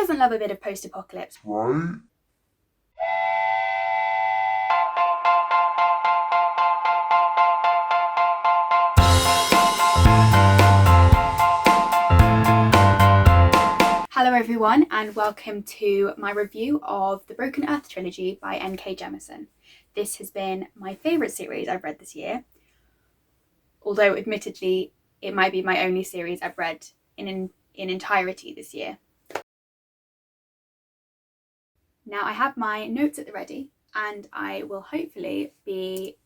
doesn't love a bit of post-apocalypse, right? Hello everyone, and welcome to my review of the Broken Earth trilogy by N.K. Jemisin. This has been my favourite series I've read this year, although admittedly it might be my only series I've read in entirety this year. Now I have my notes at the ready and I will hopefully be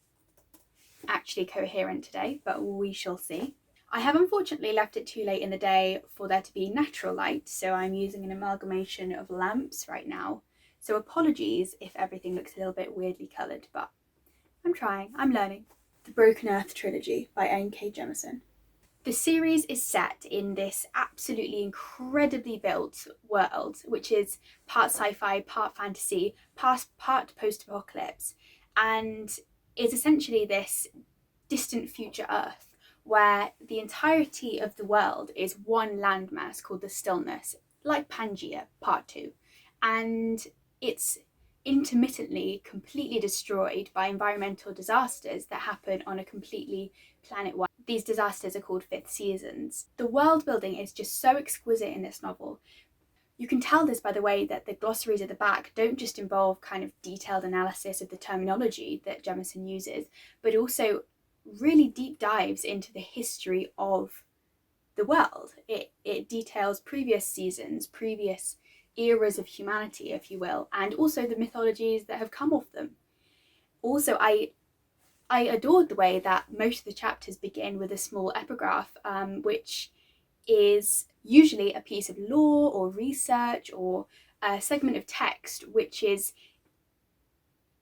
actually coherent today, but we shall see. I have unfortunately left it too late in the day for there to be natural light, so I'm using an amalgamation of lamps right now. So apologies if everything looks a little bit weirdly coloured, but I'm trying, I'm learning. The Broken Earth trilogy by N.K. Jemisin. The series is set in this absolutely incredibly built world, which is part sci-fi, part fantasy, part post-apocalypse, and is essentially this distant future Earth where the entirety of the world is one landmass called the Stillness, like Pangaea, Part 2. And it's intermittently completely destroyed by environmental disasters that happen on a completely planet-wide. These disasters are called fifth seasons. The world building is just so exquisite in this novel. You can tell this by the way that the glossaries at the back don't just involve kind of detailed analysis of the terminology that Jemisin uses, but also really deep dives into the history of the world. It details previous seasons, previous eras of humanity, if you will, and also the mythologies that have come off them. Also, I adored the way that most of the chapters begin with a small epigraph, which is usually a piece of lore or research or a segment of text which is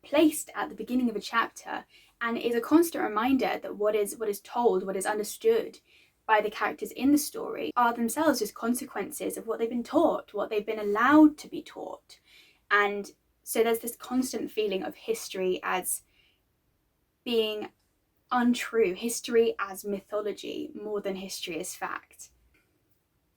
placed at the beginning of a chapter and is a constant reminder that what is told, what is understood by the characters in the story are themselves just consequences of what they've been taught, what they've been allowed to be taught. And so there's this constant feeling of history as being untrue, history as mythology more than history as fact.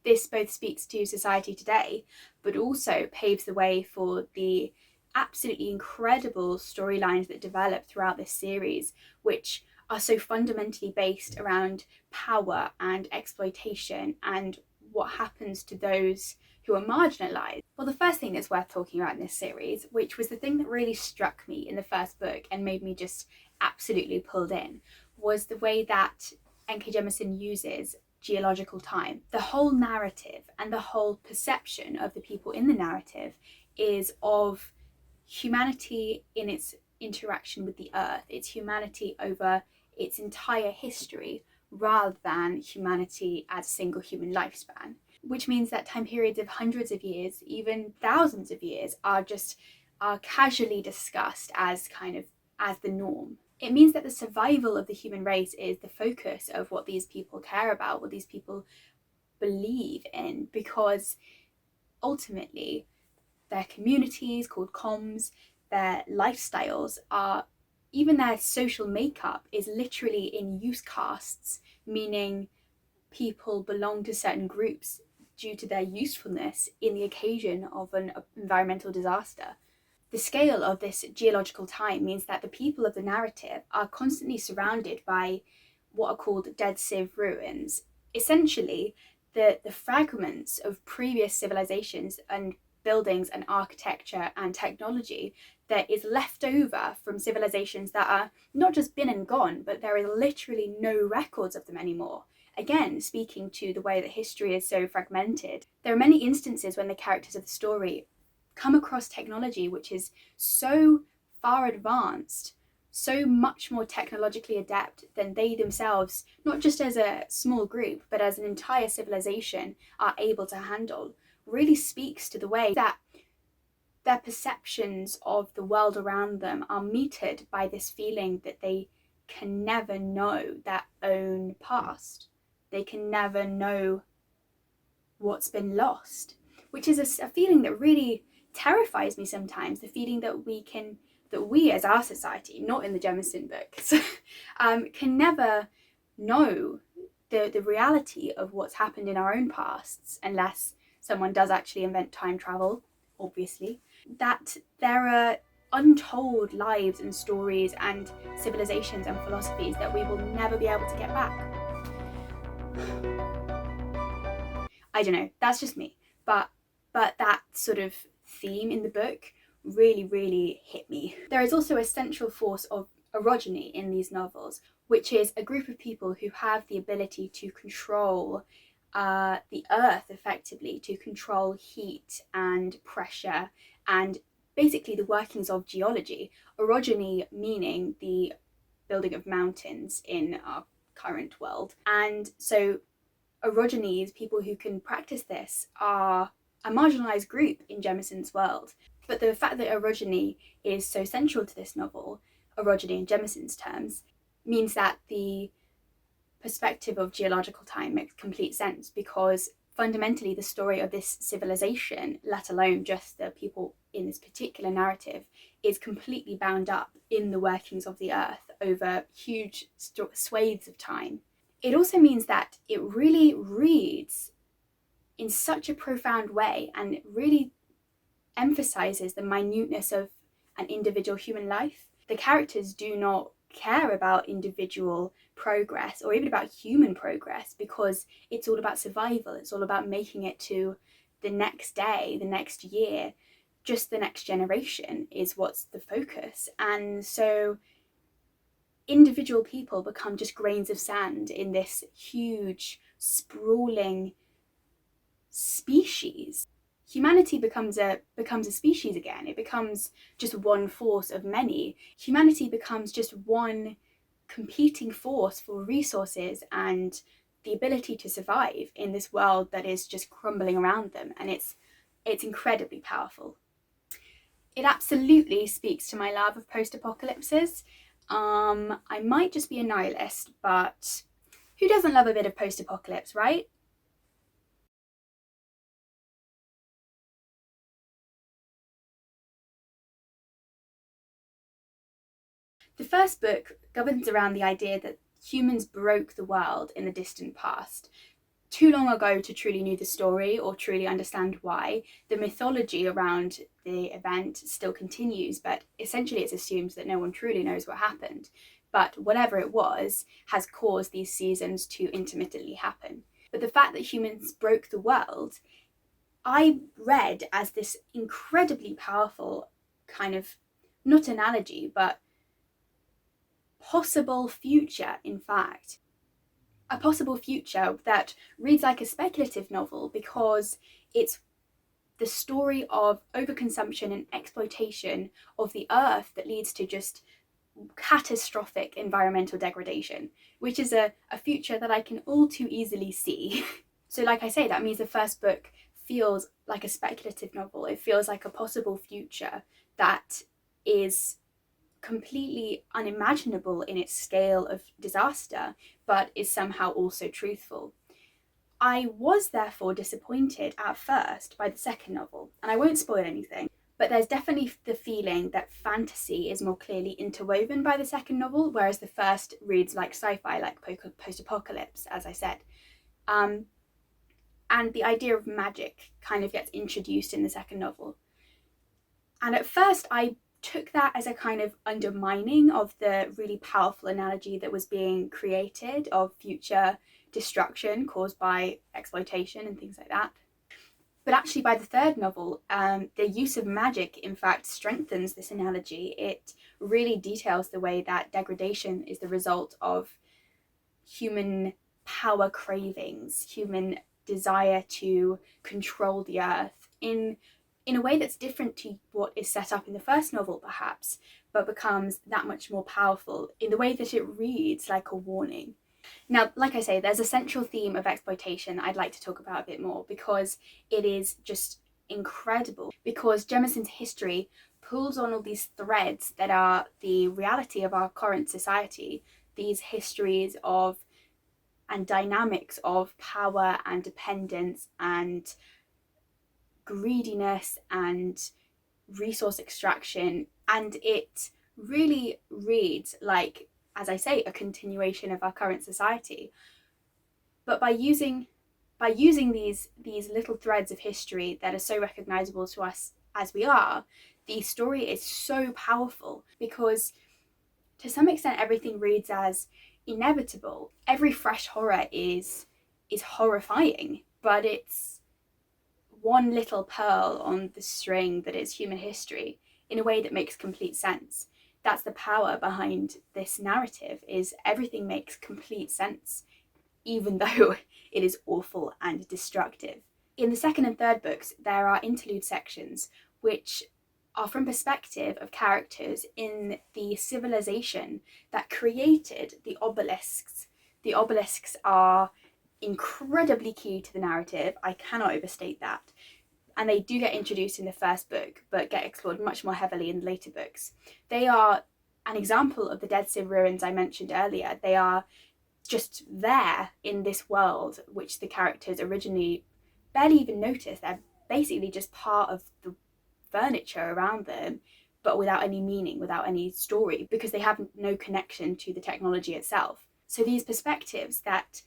This both speaks to society today, but also paves the way for the absolutely incredible storylines that develop throughout this series, which are so fundamentally based around power and exploitation and what happens to those who are marginalised. Well, the first thing that's worth talking about in this series, which was the thing that really struck me in the first book and made me just absolutely pulled in, was the way that N.K. Jemisin uses geological time. The whole narrative and the whole perception of the people in the narrative is of humanity in its interaction with the earth, its humanity over its entire history, rather than humanity as a single human lifespan. Which means that time periods of hundreds of years, even thousands of years, are casually discussed as the norm. It means that the survival of the human race is the focus of what these people care about, what these people believe in, because ultimately their communities called comms, their lifestyles are, even their social makeup is literally in use castes, meaning people belong to certain groups due to their usefulness in the occasion of an environmental disaster. The scale of this geological time means that the people of the narrative are constantly surrounded by what are called dead civ ruins. Essentially, the fragments of previous civilizations and buildings and architecture and technology that is left over from civilizations that are not just been and gone, but there is literally no records of them anymore. Again, speaking to the way that history is so fragmented, there are many instances when the characters of the story come across technology which is so far advanced, so much more technologically adept than they themselves, not just as a small group, but as an entire civilization, are able to handle, really speaks to the way that their perceptions of the world around them are metered by this feeling that they can never know their own past. They can never know what's been lost, which is a feeling that really terrifies me sometimes, the feeling that we as our society, not in the Jemisin books, can never know the reality of what's happened in our own pasts unless someone does actually invent time travel, obviously, that there are untold lives and stories and civilizations and philosophies that we will never be able to get back. I don't know, that's just me, but that sort of theme in the book really hit me. There is also a central force of orogeny in these novels, which is a group of people who have the ability to control the earth effectively, to control heat and pressure and basically the workings of geology. Orogeny meaning the building of mountains in our current world. And so orogenies, people who can practice this, are a marginalised group in Jemisin's world. But the fact that orogeny is so central to this novel, orogeny in Jemisin's terms, means that the perspective of geological time makes complete sense, because fundamentally the story of this civilization, let alone just the people in this particular narrative, is completely bound up in the workings of the earth over huge swathes of time. It also means that it really reads in such a profound way and it really emphasizes the minuteness of an individual human life. The characters do not care about individual progress or even about human progress, because it's all about survival. It's all about making it to the next day, the next year, just the next generation is what's the focus. And so individual people become just grains of sand in this huge, sprawling species. Humanity becomes a species again. It becomes just one force of many. Humanity becomes just one competing force for resources and the ability to survive in this world that is just crumbling around them. And it's incredibly powerful. It absolutely speaks to my love of post-apocalypses. I might just be a nihilist, but who doesn't love a bit of post-apocalypse, right? The first book governs around the idea that humans broke the world in the distant past. Too long ago to truly know the story or truly understand why. The mythology around the event still continues, but essentially it's assumed that no one truly knows what happened. But whatever it was has caused these seasons to intermittently happen. But the fact that humans broke the world, I read as this incredibly powerful kind of, not analogy, but possible future, in fact. A possible future that reads like a speculative novel because it's the story of overconsumption and exploitation of the earth that leads to just catastrophic environmental degradation, which is a future that I can all too easily see. So, like I say, that means the first book feels like a speculative novel. It feels like a possible future that is completely unimaginable in its scale of disaster, but is somehow also truthful. I was therefore disappointed at first by the second novel, and I won't spoil anything, but there's definitely the feeling that fantasy is more clearly interwoven by the second novel, whereas the first reads like sci-fi, like post-apocalypse, as I said. And the idea of magic kind of gets introduced in the second novel. And at first I took that as a kind of undermining of the really powerful analogy that was being created of future destruction caused by exploitation and things like that. But actually, by the third novel, the use of magic, in fact, strengthens this analogy. It really details the way that degradation is the result of human power cravings, human desire to control the earth in a way that's different to what is set up in the first novel, perhaps, but becomes that much more powerful in the way that it reads like a warning. Now, like I say, there's a central theme of exploitation that I'd like to talk about a bit more, because it is just incredible, because Jemisin's history pulls on all these threads that are the reality of our current society, these histories of and dynamics of power and dependence and greediness and resource extraction, and it really reads like, as I say, a continuation of our current society, but by using by using these little threads of history that are so recognizable to us as we are, the story is so powerful because to some extent everything reads as inevitable. Every fresh horror is horrifying, but it's one little pearl on the string that is human history in a way that makes complete sense. That's the power behind this narrative, is everything makes complete sense, even though it is awful and destructive. In the second and third books, there are interlude sections which are from perspective of characters in the civilization that created the obelisks. The obelisks are incredibly key to the narrative. I cannot overstate that. And they do get introduced in the first book, but get explored much more heavily in the later books. They are an example of the Dead Sea ruins I mentioned earlier. They are just there in this world, which the characters originally barely even notice. They're basically just part of the furniture around them, but without any meaning, without any story, because they have no connection to the technology itself. So these perspectives that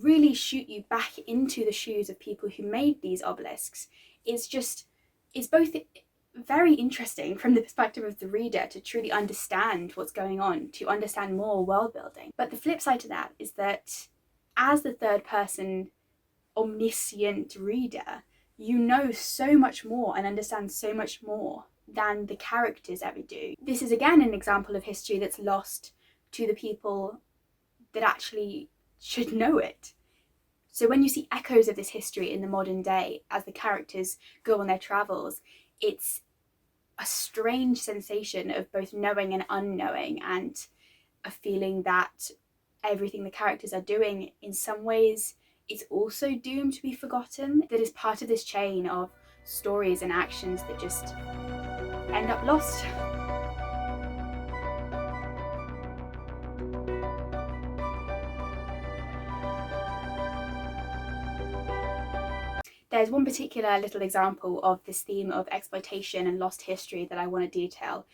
really shoot you back into the shoes of people who made these obelisks is both very interesting from the perspective of the reader to truly understand what's going on, to understand more world building. But the flip side to that is that as the third person omniscient reader, you know so much more and understand so much more than the characters ever do. This is again an example of history that's lost to the people that actually should know it. So when you see echoes of this history in the modern day as the characters go on their travels, it's a strange sensation of both knowing and unknowing, and a feeling that everything the characters are doing in some ways is also doomed to be forgotten, that is part of this chain of stories and actions that just end up lost. There's one particular little example of this theme of exploitation and lost history that I want to detail.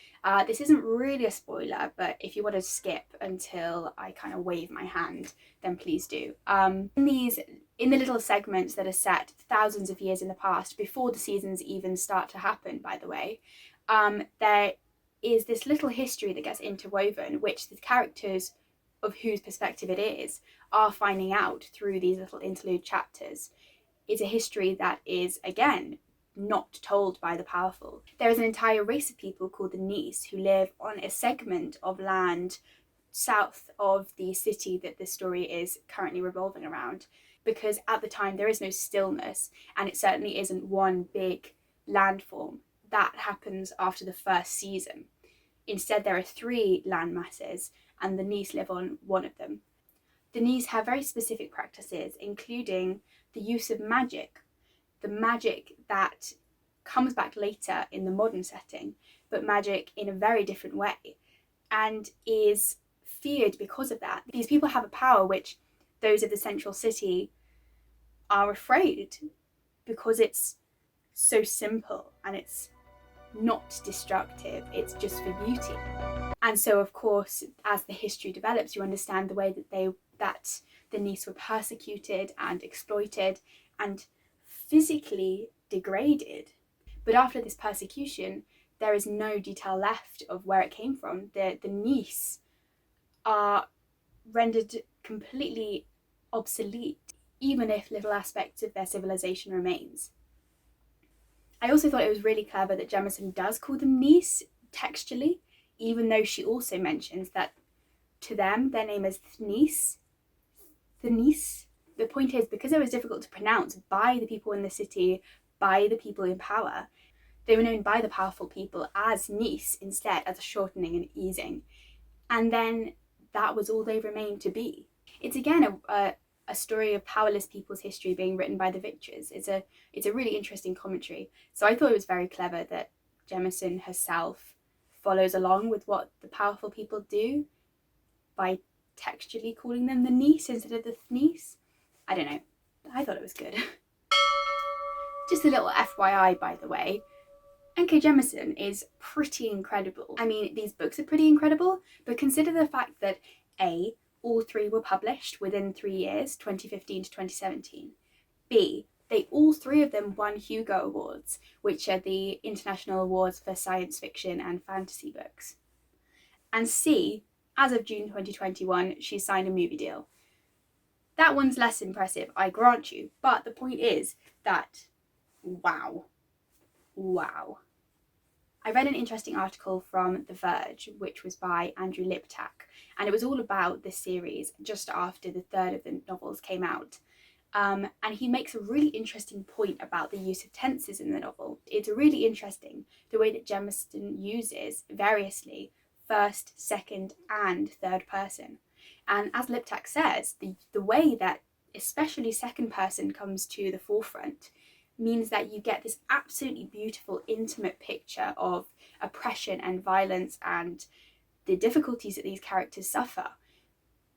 This isn't really a spoiler, but if you want to skip until I kind of wave my hand, then please do. In the little segments that are set thousands of years in the past, before the seasons even start to happen, by the way, there is this little history that gets interwoven, which the characters of whose perspective it is are finding out through these little interlude chapters. It's a history that is, again, not told by the powerful. There is an entire race of people called the Nis who live on a segment of land south of the city that this story is currently revolving around, because at the time there is no stillness, and it certainly isn't one big landform. That happens after the first season. Instead, there are 3 land masses, and the Nis live on one of them. The Nis have very specific practices, including the use of magic, the magic that comes back later in the modern setting, but magic in a very different way, and is feared because of that. These people have a power which those of the central city are afraid, because it's so simple and it's not destructive, it's just for beauty. And so, of course, as the history develops, you understand the way that the Nis were persecuted and exploited and physically degraded. But after this persecution, there is no detail left of where it came from. The Nis are rendered completely obsolete, even if little aspects of their civilization remains. I also thought it was really clever that Jemisin does call them Nis textually, even though she also mentions that to them their name is Thnis. The point is, because it was difficult to pronounce by the people in the city, by the people in power, they were known by the powerful people as Nis instead, as a shortening and easing. And then that was all they remained to be. It's again a story of powerless people's history being written by the victors. It's a really interesting commentary. So I thought it was very clever that Jemisin herself follows along with what the powerful people do by textually calling them the Nis instead of the Thnis. I don't know. I thought it was good. Just a little FYI, by the way. N.K. Jemisin is pretty incredible. I mean, these books are pretty incredible, but consider the fact that A, all 3 were published within 3 years, 2015 to 2017. B, they all three of them won Hugo Awards, which are the international awards for science fiction and fantasy books. And C, as of June 2021, she signed a movie deal. That one's less impressive, I grant you, but the point is that, wow. I read an interesting article from The Verge, which was by Andrew Liptak, and it was all about this series just after the third of the novels came out. And he makes a really interesting point about the use of tenses in the novel. It's really interesting the way that Jemisin uses variously first, second, and third person. And as Liptak says, the way that especially second person comes to the forefront means that you get this absolutely beautiful, intimate picture of oppression and violence and the difficulties that these characters suffer,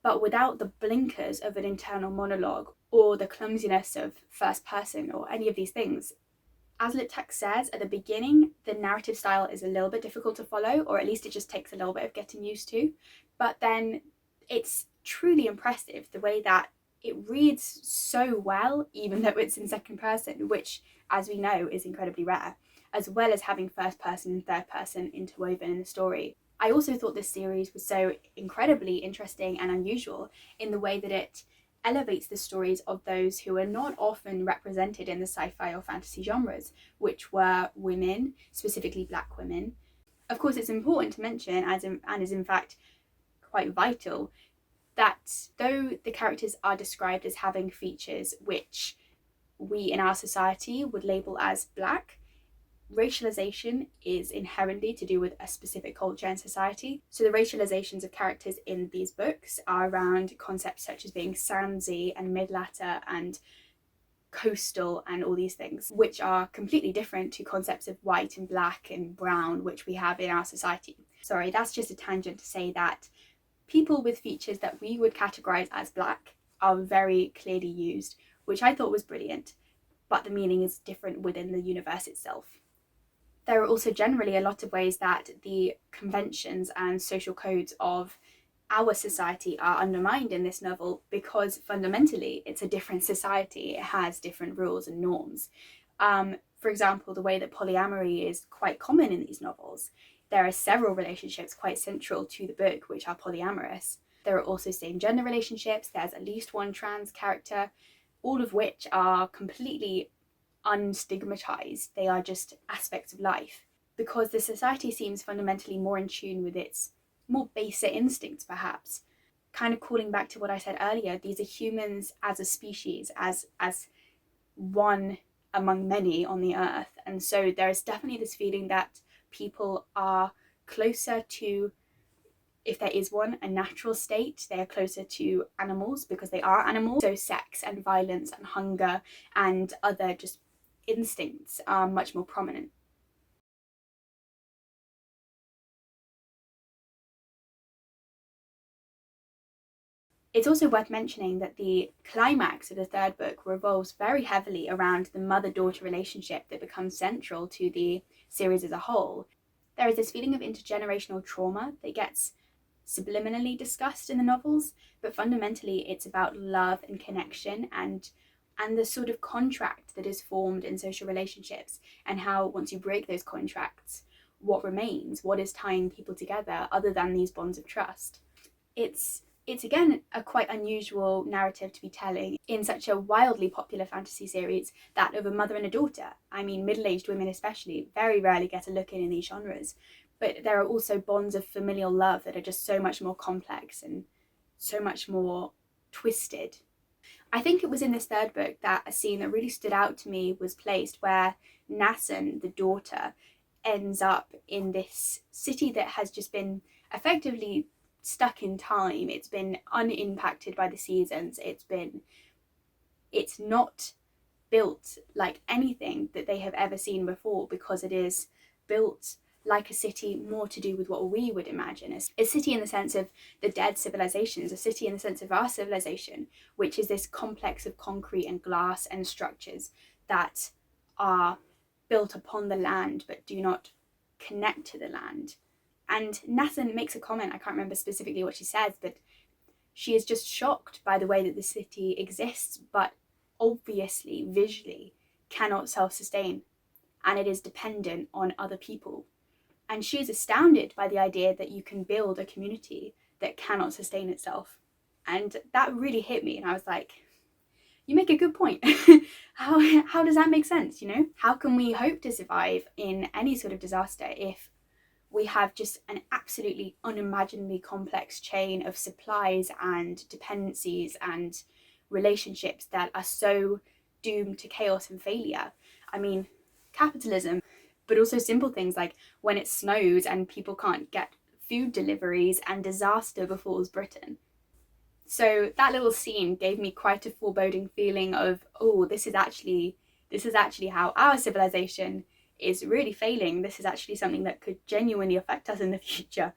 but without the blinkers of an internal monologue or the clumsiness of first person or any of these things. As Liptak says, at the beginning, the narrative style is a little bit difficult to follow, or at least it just takes a little bit of getting used to. But then it's truly impressive the way that it reads so well, even though it's in second person, which, as we know, is incredibly rare, as well as having first person and third person interwoven in the story. I also thought this series was so incredibly interesting and unusual in the way that it elevates the stories of those who are not often represented in the sci-fi or fantasy genres, which were women, specifically Black women. Of course, it's important to mention, and is in fact quite vital, that though the characters are described as having features which we in our society would label as Black, racialization is inherently to do with a specific culture and society. So the racializations of characters in these books are around concepts such as being Sansi and Midlatter and coastal and all these things, which are completely different to concepts of white and black and brown, which we have in our society. Sorry, that's just a tangent to say that people with features that we would categorize as Black are very clearly used, which I thought was brilliant, but the meaning is different within the universe itself. There are also generally a lot of ways that the conventions and social codes of our society are undermined in this novel because fundamentally it's a different society. It has different rules and norms. For example, the way that polyamory is quite common in these novels. There are several relationships quite central to the book which are polyamorous. There are also same-gender relationships. There's at least one trans character, all of which are completely unstigmatized. They are just aspects of life because the society seems fundamentally more in tune with its more basic instincts, perhaps. Kind of calling back to what I said earlier, these are humans as a species, as one among many on the earth. And so there is definitely this feeling that people are closer to, if there is one, a natural state. They are closer to animals because they are animals. So sex and violence and hunger and other just instincts are much more prominent. It's also worth mentioning that the climax of the third book revolves very heavily around the mother-daughter relationship that becomes central to the series as a whole. There is this feeling of intergenerational trauma that gets subliminally discussed in the novels, but fundamentally it's about love and connection and the sort of contract that is formed in social relationships, and how once you break those contracts, what remains, what is tying people together other than these bonds of trust. It's again a quite unusual narrative to be telling in such a wildly popular fantasy series, that of a mother and a daughter. I mean, middle-aged women especially very rarely get a look in these genres, but there are also bonds of familial love that are just so much more complex and so much more twisted. I think it was in this third book that a scene that really stood out to me was placed where Nassan, the daughter, ends up in this city that has just been effectively stuck in time. It's been unimpacted by the seasons. It's not built like anything that they have ever seen before, because it is built like a city more to do with what we would imagine as a city in the sense of the dead civilizations, a city in the sense of our civilization, which is this complex of concrete and glass and structures that are built upon the land but do not connect to the land. And Nathan makes a comment, I can't remember specifically what she says, but she is just shocked by the way that the city exists, but obviously, visually, cannot self-sustain, and it is dependent on other people. And she is astounded by the idea that you can build a community that cannot sustain itself. And that really hit me, and I was like, you make a good point. How does that make sense, you know? How can we hope to survive in any sort of disaster if we have just an absolutely unimaginably complex chain of supplies and dependencies and relationships that are so doomed to chaos and failure? I mean, capitalism, but also simple things like when it snows and people can't get food deliveries and disaster befalls Britain. So that little scene gave me quite a foreboding feeling of, oh, this is actually how our civilization is really failing. This is actually something that could genuinely affect us in the future.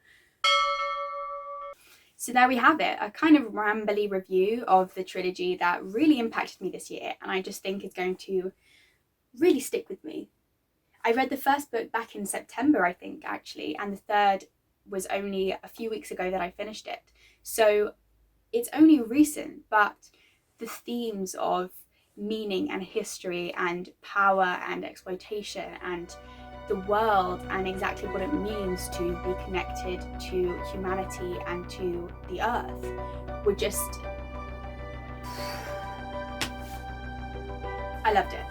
So there we have it, a kind of rambly review of the trilogy that really impacted me this year, and I just think is going to really stick with me. I read the first book back in September, I think, actually, and the third was only a few weeks ago that I finished it. So it's only recent, but the themes of meaning and history and power and exploitation and the world and exactly what it means to be connected to humanity and to the earth were just... I loved it.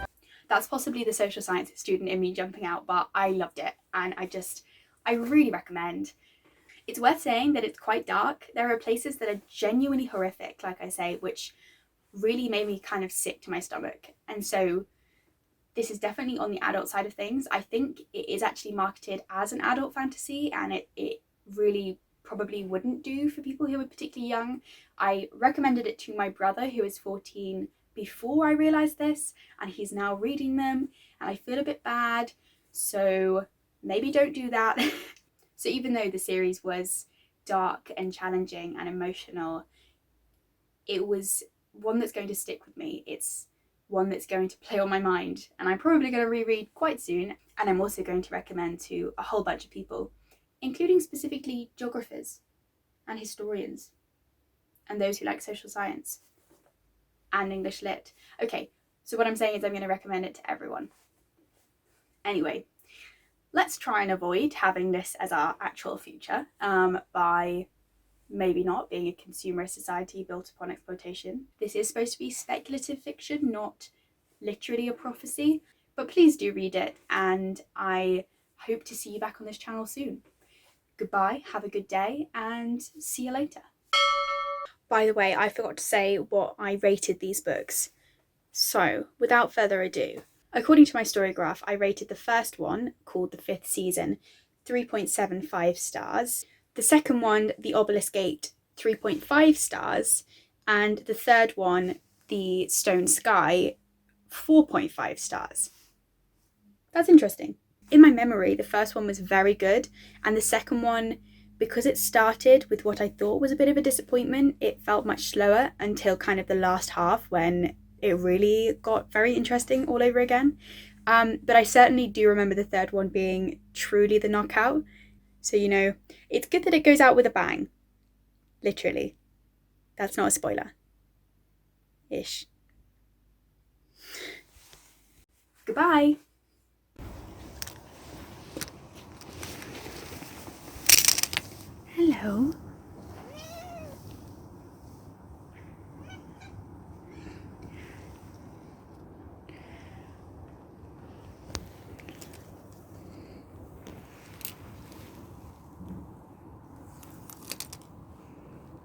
That's possibly the social sciences student in me jumping out, but I loved it, and I really recommend. It's worth saying that it's quite dark. There are places that are genuinely horrific, like I say, which really made me kind of sick to my stomach. And so this is definitely on the adult side of things. I think it is actually marketed as an adult fantasy, and it really probably wouldn't do for people who are particularly young. I recommended it to my brother, who is 14, before I realised this, and he's now reading them, and I feel a bit bad, so maybe don't do that. So even though the series was dark and challenging and emotional, it was one that's going to stick with me. It's one that's going to play on my mind, and I'm probably going to reread quite soon, and I'm also going to recommend to a whole bunch of people, including specifically geographers and historians and those who like social science and English lit. Okay, so what I'm saying is I'm going to recommend it to everyone. Anyway, let's try and avoid having this as our actual future by maybe not being a consumerist society built upon exploitation. This is supposed to be speculative fiction, not literally a prophecy, but please do read it, and I hope to see you back on this channel soon. Goodbye, have a good day, and see you later. By the way, I forgot to say what I rated these books. So, without further ado, according to my story graph, I rated the first one, called The Fifth Season, 3.75 stars. The second one, The Obelisk Gate, 3.5 stars. And the third one, The Stone Sky, 4.5 stars. That's interesting. In my memory, the first one was very good, and the second one, because it started with what I thought was a bit of a disappointment, it felt much slower until kind of the last half when it really got very interesting all over again. But I certainly do remember the third one being truly the knockout. So, you know, it's good that it goes out with a bang. Literally. That's not a spoiler. Ish. Goodbye. Hello.